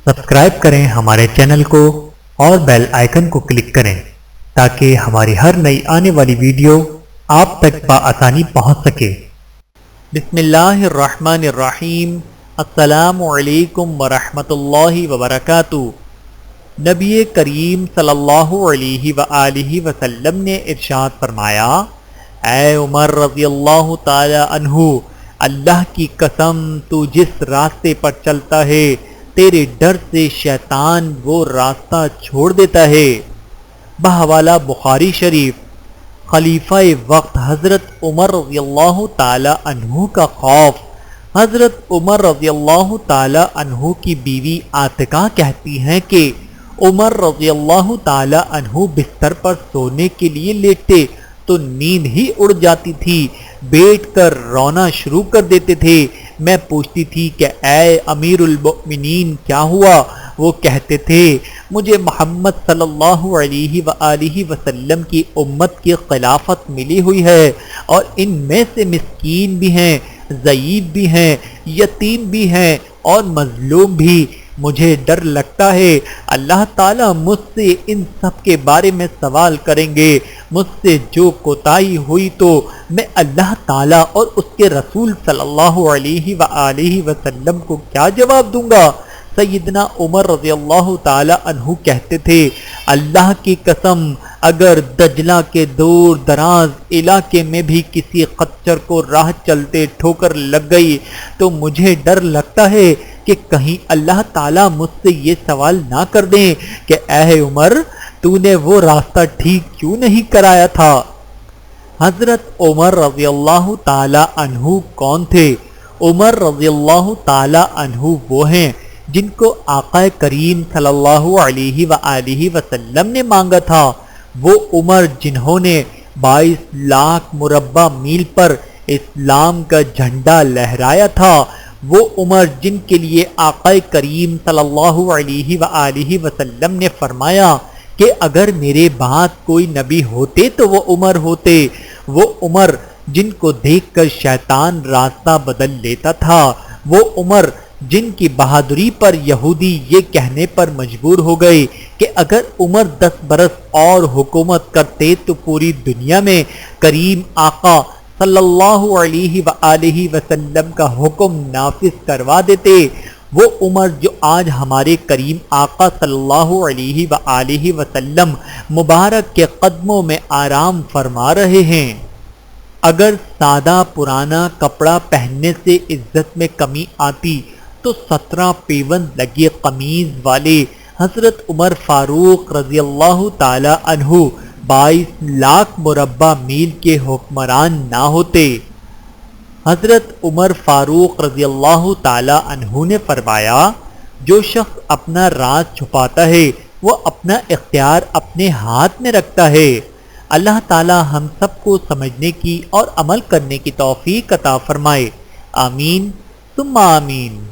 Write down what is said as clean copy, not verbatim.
Subscribe کریں ہمارے channel کو اور بیل آئیکن کو کلک کریں تاکہ ہماری ہر نئی آنے والی ویڈیو آپ تک بآسانی پہنچ سکے۔ بسم اللہ الرحمن الرحیم۔ السلام علیکم ورحمۃ اللہ وبرکاتہ۔ نبی کریم صلی اللہ علیہ وآلہ وسلم نے ارشاد فرمایا، اے عمر رضی اللہ تعالی عنہ، اللہ کی قسم تو جس راستے پر چلتا ہے تیرے ڈر سے شیطان وہ راستہ چھوڑ دیتا ہے۔ بحوالہ بخاری شریف۔ خلیفہ وقت حضرت عمر رضی اللہ تعالی عنہ کا خوف۔ حضرت عمر رضی اللہ تعالی عنہ کی بیوی عاتقہ کہتی ہیں کہ عمر رضی اللہ تعالی عنہ بستر پر سونے کے لیے لیٹتے تو نیند ہی اڑ جاتی تھی، بیٹھ کر رونا شروع کر دیتے تھے۔ میں پوچھتی تھی کہ اے امیر المؤمنین کیا ہوا؟ وہ کہتے تھے مجھے محمد صلی اللہ علیہ وآلہ وسلم کی امت کی خلافت ملی ہوئی ہے اور ان میں سے مسکین بھی ہیں، ضعیف بھی ہیں، یتیم بھی ہیں اور مظلوم بھی۔ مجھے ڈر لگتا ہے اللہ تعالیٰ مجھ سے ان سب کے بارے میں سوال کریں گے۔ مجھ سے جو کوتاہی ہوئی تو میں اللہ تعالیٰ اور اس کے رسول صلی اللہ علیہ وآلہ وسلم کو کیا جواب دوں گا؟ سیدنا عمر رضی اللہ تعالی عنہ کہتے تھے، اللہ کی قسم اگر دجلہ کے دور دراز علاقے میں بھی کسی خچر کو راہ چلتے ٹھوکر لگ گئی تو مجھے ڈر لگتا ہے کہ کہیں اللہ تعالیٰ مجھ سے یہ سوال نہ کر دیں کہ اے عمر تو نے وہ راستہ ٹھیک کیوں نہیں کرایا تھا۔ حضرت عمر رضی اللہ تعالی عنہ کون تھے؟ عمر رضی اللہ تعالی عنہ وہ ہیں جن کو آقا کریم صلی اللہ علیہ وآلہ وسلم نے مانگا تھا۔ وہ عمر جنہوں نے 22 لاکھ مربع میل پر اسلام کا جھنڈا لہرایا تھا۔ وہ عمر جن کے لیے آقا کریم صلی اللہ علیہ وآلہ وسلم نے فرمایا کہ اگر میرے بعد کوئی نبی ہوتے تو وہ عمر ہوتے۔ وہ عمر جن کو دیکھ کر شیطان راستہ بدل لیتا تھا۔ وہ عمر جن کی بہادری پر یہودی یہ کہنے پر مجبور ہو گئے کہ اگر عمر 10 برس اور حکومت کرتے تو پوری دنیا میں کریم آقا صلی اللہ علیہ وآلہ وسلم کا حکم نافذ کروا دیتے۔ وہ عمر جو آج ہمارے کریم آقا صلی اللہ علیہ وآلہ وسلم مبارک کے قدموں میں آرام فرما رہے ہیں۔ اگر سادہ پرانا کپڑا پہننے سے عزت میں کمی آتی تو 17 پیوند لگی قمیض والے حضرت عمر فاروق رضی اللہ تعالی عنہ 22 لاکھ مربع میل کے حکمران نہ ہوتے۔ حضرت عمر فاروق رضی اللہ تعالی عنہ نے فرمایا، جو شخص اپنا راز چھپاتا ہے وہ اپنا اختیار اپنے ہاتھ میں رکھتا ہے۔ اللہ تعالی ہم سب کو سمجھنے کی اور عمل کرنے کی توفیق عطا فرمائے۔ آمین ثم آمین۔